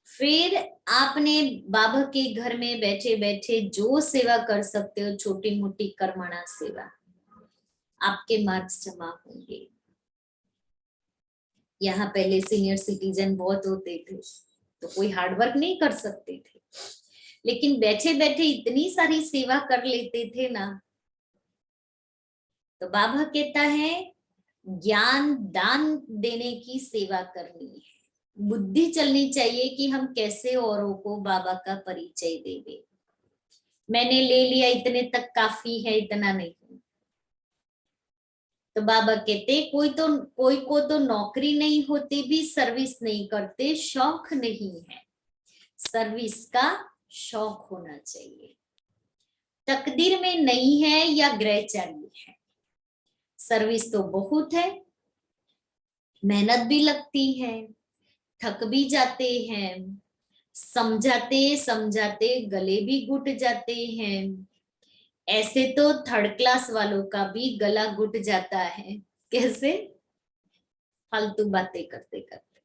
फिर आपने बाबा के घर में बैठे बैठे जो सेवा कर सकते हो, छोटी मोटी कर्मणा सेवा, आपके मार्क्स जमा होंगे। यहाँ पहले सीनियर सिटीजन बहुत होते थे तो कोई हार्डवर्क नहीं कर सकते थे, लेकिन बैठे बैठे इतनी सारी सेवा कर लेते थे ना। तो बाबा कहता है ज्ञान दान देने की सेवा करनी है। बुद्धि चलनी चाहिए कि हम कैसे औरों को बाबा का परिचय देंगे। मैंने ले लिया, इतने तक काफी है, इतना नहीं। तो बाबा कहते कोई को तो नौकरी नहीं होती भी सर्विस नहीं करते, शौक नहीं है। सर्विस का शौक होना चाहिए। तकदीर में नहीं है या ग्रहचारी है, सर्विस तो बहुत है, मेहनत भी लगती है, थक भी जाते हैं, समझाते समझाते गले भी घुट जाते हैं। ऐसे तो थर्ड क्लास वालों का भी गला घुट जाता है। कैसे? फालतू बातें करते करते।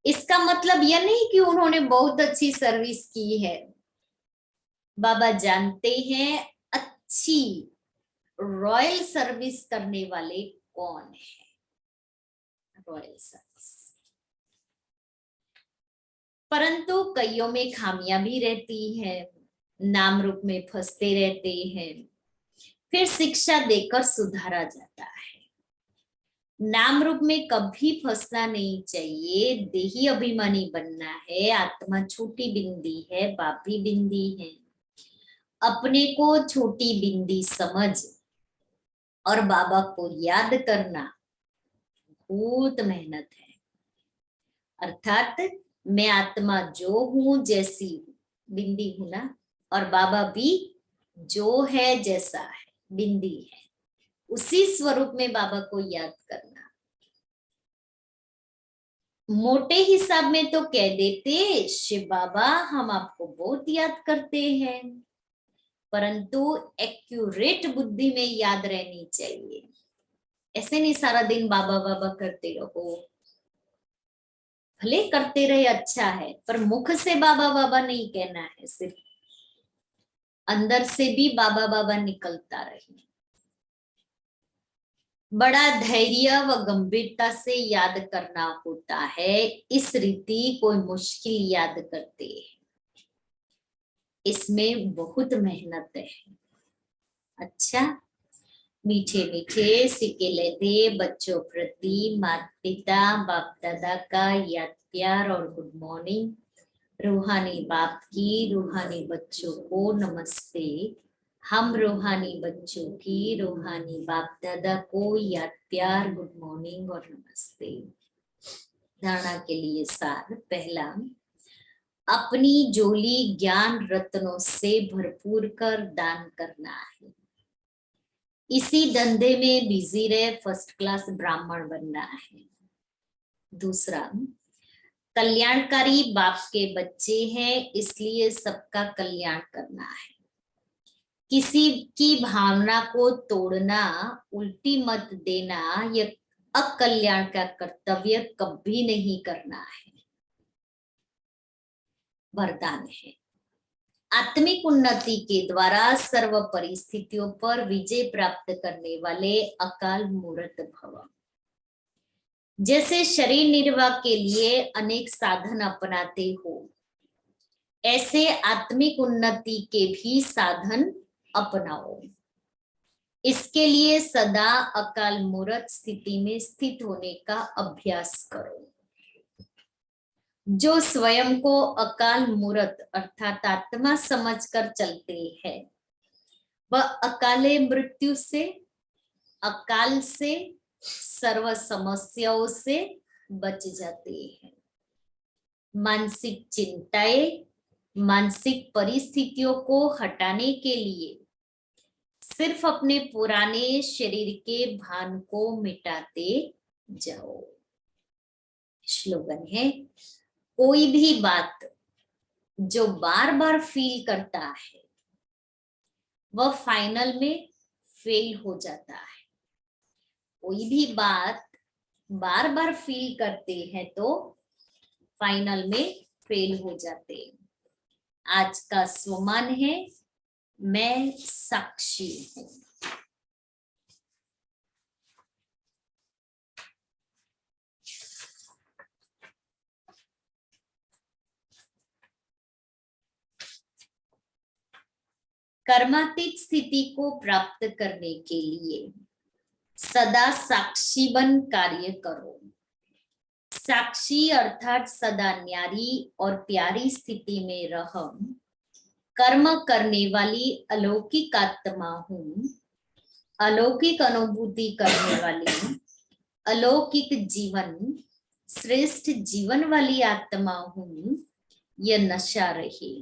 इसका मतलब यह नहीं कि उन्होंने बहुत अच्छी सर्विस की है। बाबा जानते हैं अच्छी रॉयल सर्विस करने वाले कौन है। रॉयल सर्विस, परंतु कईयों में खामियां भी रहती है, नाम रूप में फंसते रहते हैं। फिर शिक्षा देकर सुधारा जाता है। नाम रूप में कभी फंसना नहीं चाहिए। देही अभिमानी बनना है। आत्मा छोटी बिंदी है, बाप भी बिंदी है। अपने को छोटी बिंदी समझ और बाबा को याद करना बहुत मेहनत है। अर्थात मैं आत्मा जो हूं, जैसी बिंदी हूं ना, और बाबा भी जो है जैसा है, बिंदी है, उसी स्वरूप में बाबा को याद करना। मोटे हिसाब में तो कह देते शिव बाबा हम आपको बहुत याद करते हैं, परंतु एक्यूरेट बुद्धि में याद रहनी चाहिए। ऐसे नहीं सारा दिन बाबा बाबा करते रहो, भले करते रहे अच्छा है, पर मुख से बाबा बाबा नहीं कहना है, सिर्फ अंदर से भी बाबा बाबा निकलता रहे। बड़ा धैर्य व गंभीरता से याद करना होता है। इस रीति कोई मुश्किल याद करते हैं, इसमें बहुत मेहनत है। अच्छा, मीठे मीठे सिक्के लेते बच्चों प्रति माता पिता बाप दादा का याद प्यार और गुड मॉर्निंग। रूहानी बाप की रूहानी बच्चों को नमस्ते। हम रूहानी बच्चों की रूहानी बाप दादा को याद प्यार गुड मॉर्निंग और नमस्ते। धारणा के लिए सार पहला, अपनी झोली ज्ञान रत्नों से भरपूर कर दान करना है। इसी धंधे में बिजी रहे, फर्स्ट क्लास ब्राह्मण बनना है। दूसरा, कल्याणकारी बाप के बच्चे हैं, इसलिए सबका कल्याण करना है। किसी की भावना को तोड़ना, उल्टी मत देना, यह अकल्याण का कर्तव्य कभी नहीं करना है। वरदान है, आत्मिक उन्नति के द्वारा सर्व परिस्थितियों पर विजय प्राप्त करने वाले अकाल मूर्त भव। जैसे शरीर निर्वाह के लिए अनेक साधन अपनाते हो, ऐसे आत्मिक उन्नति के भी साधन अपनाओ। इसके लिए सदा अकाल मूर्त स्थिति में स्थित होने का अभ्यास करो। जो स्वयं को अकाल मूर्त अर्थात आत्मा समझकर चलते हैं, वह अकाले मृत्यु से, अकाल से, सर्व समस्याओं से बच जाते हैं। मानसिक चिंताएं, मानसिक परिस्थितियों को हटाने के लिए सिर्फ अपने पुराने शरीर के भान को मिटाते जाओ। स्लोगन है, कोई भी बात जो बार बार फील करता है वह फाइनल में फेल हो जाता है। कोई भी बात बार बार फील करते हैं तो फाइनल में फेल हो जाते हैं। आज का स्वमान है, मैं साक्षी हूं। कर्मातीत स्थिति को प्राप्त करने के लिए सदा साक्षी बन कार्य करो। साक्षी अर्थात सदा न्यारी और प्यारी स्थिति में रह कर्म करने वाली अलौकिक आत्मा हूं। अलौकिक अनुभूति करने वाली अलौकिक जीवन, श्रेष्ठ जीवन वाली आत्मा हूं। यह नशा रहे।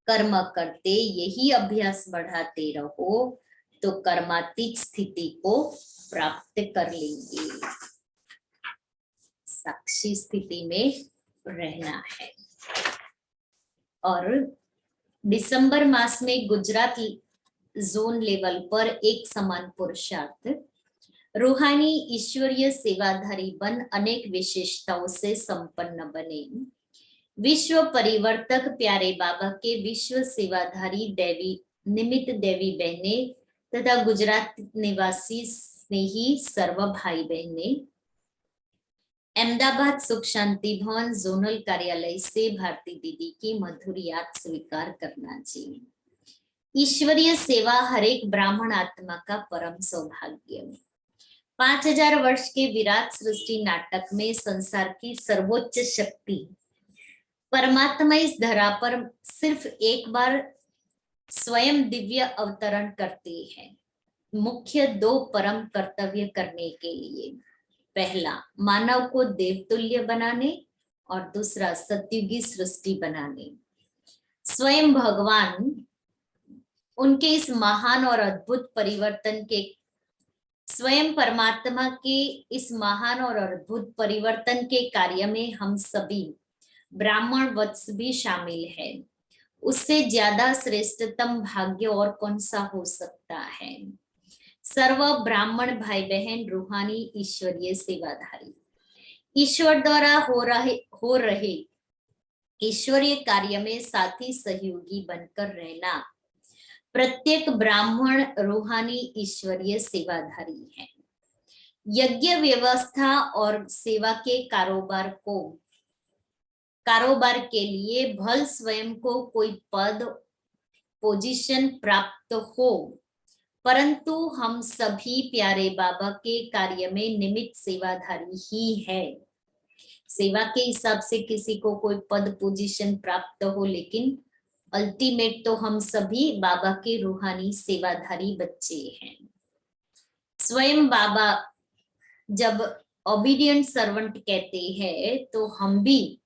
कर्म करते यही अभ्यास बढ़ाते रहो तो कर्मातीत स्थिति को प्राप्त कर लेंगे। साक्षी स्थिति में रहना है। और दिसंबर मास में गुजरात जोन लेवल पर एक समान पुरुषार्थ रूहानी ईश्वरीय सेवाधारी बन अनेक विशेषताओं से संपन्न बने। विश्व परिवर्तक प्यारे बाबा के विश्व सेवाधारी देवी निमित्त देवी बहने तथा गुजरात निवासी स्नेही सर्व भाई बहने, अहमदाबाद सुख शांति भवन जोनल कार्यालय से भारती दीदी की मधुर याद स्वीकार करना चाहिए। ईश्वरीय सेवा हर एक ब्राह्मण आत्मा का परम सौभाग्य। 5000 वर्ष के विराट सृष्टि नाटक में संसार की सर्वोच्च शक्ति परमात्मा इस धरा पर सिर्फ एक बार स्वयं दिव्य अवतरण करते हैं। मुख्य 2 परम कर्तव्य करने के लिए, पहला मानव को देवतुल्य बनाने और दूसरा सत्युगी सृष्टि बनाने। स्वयं भगवान उनके इस महान और अद्भुत परिवर्तन के, स्वयं परमात्मा के इस महान और अद्भुत परिवर्तन के कार्य में हम सभी ब्राह्मण वत्स भी शामिल है। उससे ज्यादा श्रेष्ठतम भाग्य और कौन सा हो सकता है। सर्व ब्राह्मण भाई बहन रूहानी ईश्वरीय सेवाधारी, ईश्वर द्वारा हो रहे ईश्वरीय कार्य में साथी सहयोगी बनकर रहना। प्रत्येक ब्राह्मण रूहानी ईश्वरीय सेवाधारी है। यज्ञ व्यवस्था और सेवा के कारोबार के लिए भल स्वयं को कोई पद पोजीशन प्राप्त हो, परंतु हम सभी प्यारे बाबा के कार्य में निमित्त सेवाधारी ही है। सेवा के हिसाब से किसी को कोई पद पोजीशन प्राप्त हो, लेकिन अल्टीमेट तो हम सभी बाबा के रूहानी सेवाधारी बच्चे हैं। स्वयं बाबा जब ओबीडिएंट सर्वेंट कहते हैं तो हम भी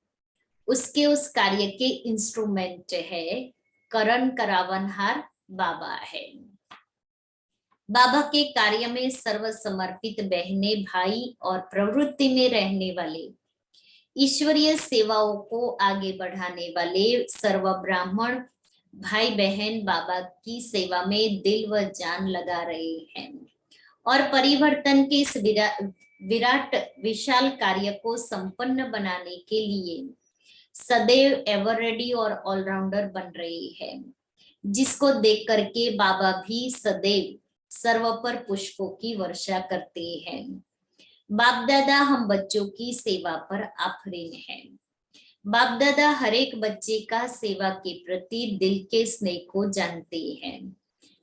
उसके उस कार्य के इंस्ट्रूमेंट है। करण करावनहार बाबा है। बाबा के कार्य में सर्व समर्पित बहने भाई और प्रवृत्ति में रहने वाले ईश्वरीय सेवाओं को आगे बढ़ाने वाले सर्व ब्राह्मण भाई बहन बाबा की सेवा में दिल व जान लगा रहे हैं और परिवर्तन के इस विराट विशाल कार्य को संपन्न बनाने के लिए सदैव एवर रेडी और ऑलराउंडर बन रहे हैं, जिसको देख करके बाबा भी सदैव सर्व पर पुष्पों की वर्षा करते हैं। बाप दादा हम बच्चों की सेवा पर आफरीन है। बाप दादा हर एक बच्चे का सेवा के प्रति दिल के स्नेह को जानते हैं।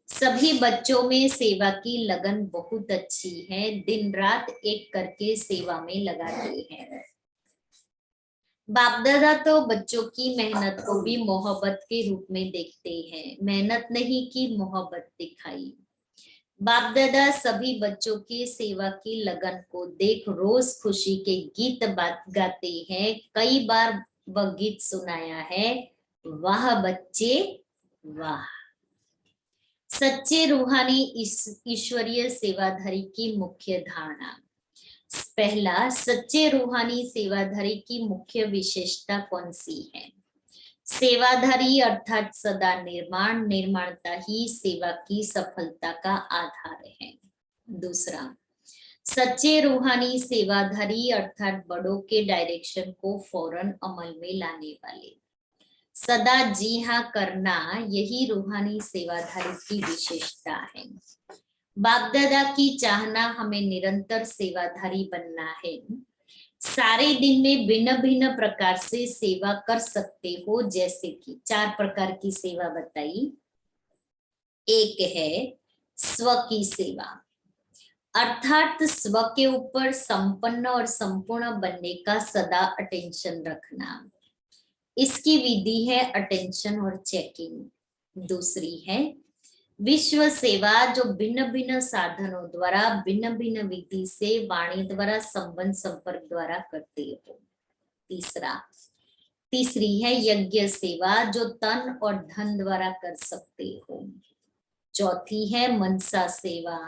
सभी बच्चों में सेवा की लगन बहुत अच्छी है, दिन रात एक करके सेवा में लगाते हैं। बाप दादा तो बच्चों की मेहनत को भी मोहब्बत के रूप में देखते हैं। मेहनत नहीं की, मोहब्बत दिखाई। बाप दादा सभी बच्चों की सेवा की लगन को देख रोज खुशी के गीत गाते हैं। कई बार वह गीत सुनाया है, वाह बच्चे वाह। सच्चे रूहानी ईश्वरीय सेवाधारी की मुख्य धारणा। पहला, सच्चे रूहानी सेवाधारी की मुख्य विशेषता कौन सी है? सेवाधारी अर्थात सदा निर्माणता ही सेवा की सफलता का आधार है। दूसरा, सच्चे रूहानी सेवाधारी अर्थात बड़ों के डायरेक्शन को फौरन अमल में लाने वाले। सदा जी हाँ करना, यही रूहानी सेवाधारी की विशेषता है। बाप दादा की चाहना हमें निरंतर सेवाधारी बनना है। सारे दिन में भिन्न भिन्न प्रकार से सेवा कर सकते हो, जैसे कि 4 प्रकार की सेवा बताई। एक है स्व की सेवा, अर्थात स्व के ऊपर संपन्न और संपूर्ण बनने का सदा अटेंशन रखना। इसकी विधि है अटेंशन और चेकिंग। दूसरी है विश्व सेवा, जो भिन्न भिन्न साधनों द्वारा भिन्न भिन्न विधि से वाणी द्वारा संबंध संपर्क द्वारा करते हो। तीसरी है यज्ञ सेवा, जो तन और धन द्वारा कर सकते हो। चौथी है मनसा सेवा,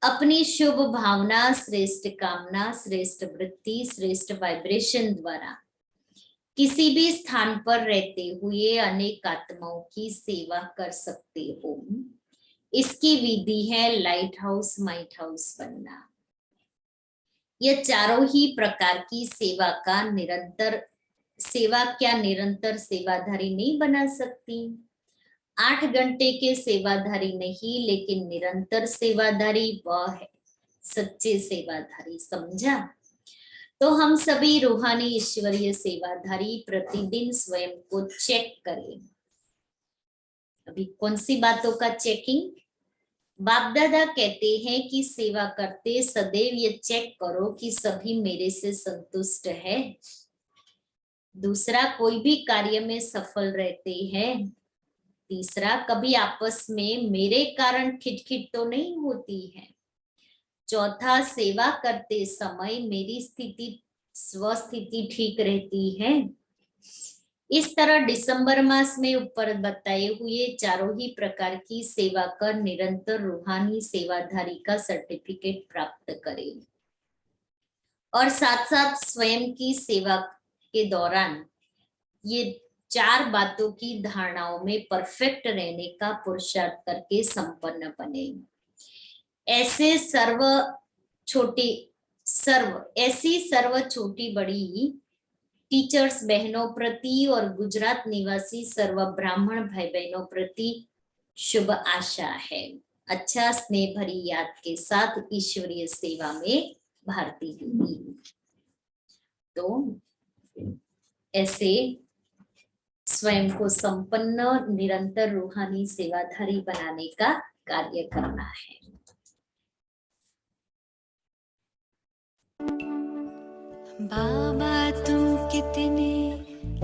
अपनी शुभ भावना, श्रेष्ठ कामना, श्रेष्ठ वृत्ति, श्रेष्ठ वाइब्रेशन द्वारा किसी भी स्थान पर रहते हुए अनेक आत्माओं की सेवा कर सकते हो। इसकी विधि है लाइट हाउस माइट हाउस बनना। यह चारों ही प्रकार की सेवा क्या निरंतर सेवाधारी नहीं बना सकती? 8 घंटे के सेवाधारी नहीं, लेकिन निरंतर सेवाधारी वह है सच्चे सेवाधारी। समझा? तो हम सभी रूहानी ईश्वरीय सेवाधारी प्रतिदिन स्वयं को चेक करें। अभी कौन सी बातों का चेकिंग? बाप दादा कहते हैं कि सेवा करते सदैव ये चेक करो कि सभी मेरे से संतुष्ट है। दूसरा, कोई भी कार्य में सफल रहते हैं। तीसरा, कभी आपस में मेरे कारण खिटखिट तो नहीं होती है। चौथा, सेवा करते समय मेरी स्वस्थिति ठीक रहती है। इस तरह दिसंबर मास में ऊपर बताए हुए चारों ही प्रकार की सेवा कर निरंतर रूहानी सेवाधारी का सर्टिफिकेट प्राप्त करें और साथ साथ स्वयं की सेवा के दौरान ये 4 बातों की धारणाओं में परफेक्ट रहने का पुरुषार्थ करके संपन्न बने। ऐसी सर्व छोटी बड़ी टीचर्स बहनों प्रति और गुजरात निवासी सर्व ब्राह्मण भाई बहनों प्रति शुभ आशा है। अच्छा स्नेह भरी याद के साथ ईश्वरीय सेवा में भारती हुई। तो ऐसे स्वयं को संपन्न निरंतर रूहानी सेवाधारी बनाने का कार्य करना है। बाबा तुम कितने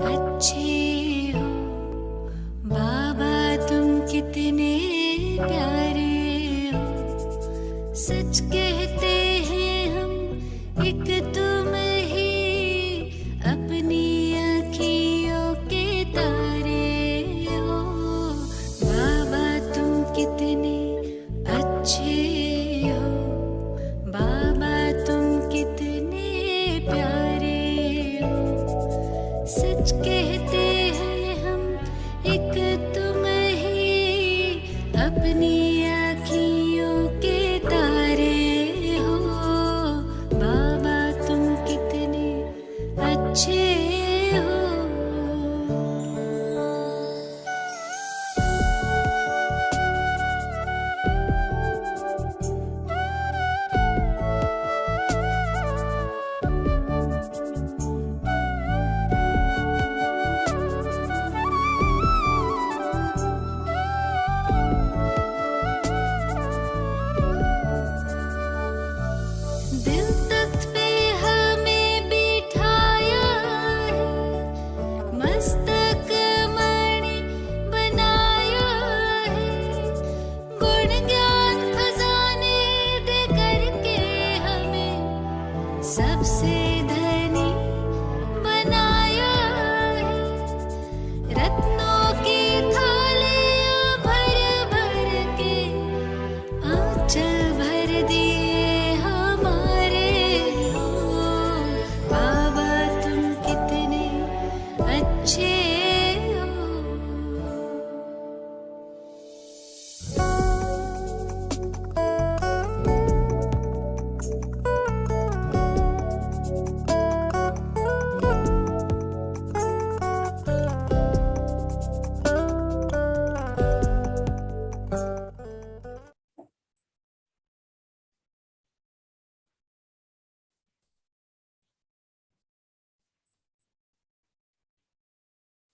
अच्छे हो, बाबा तुम कितने प्यारे हो, सच कहते हैं हम एक तुम ही अपनी आँखियों के तारे हो। बाबा तुम कितने अच्छे हो, बाबा तुम कितने प्यारे हो, सच कहते हैं हम एक तुम ही अपनी आँखियों के तारे हो। बाबा तुम कितने अच्छे हो। दिल तख्त पे हमें बिठाया है, मस्तक मणि बनाया है, गुण ज्ञान खजाने दे करके हमें सबसे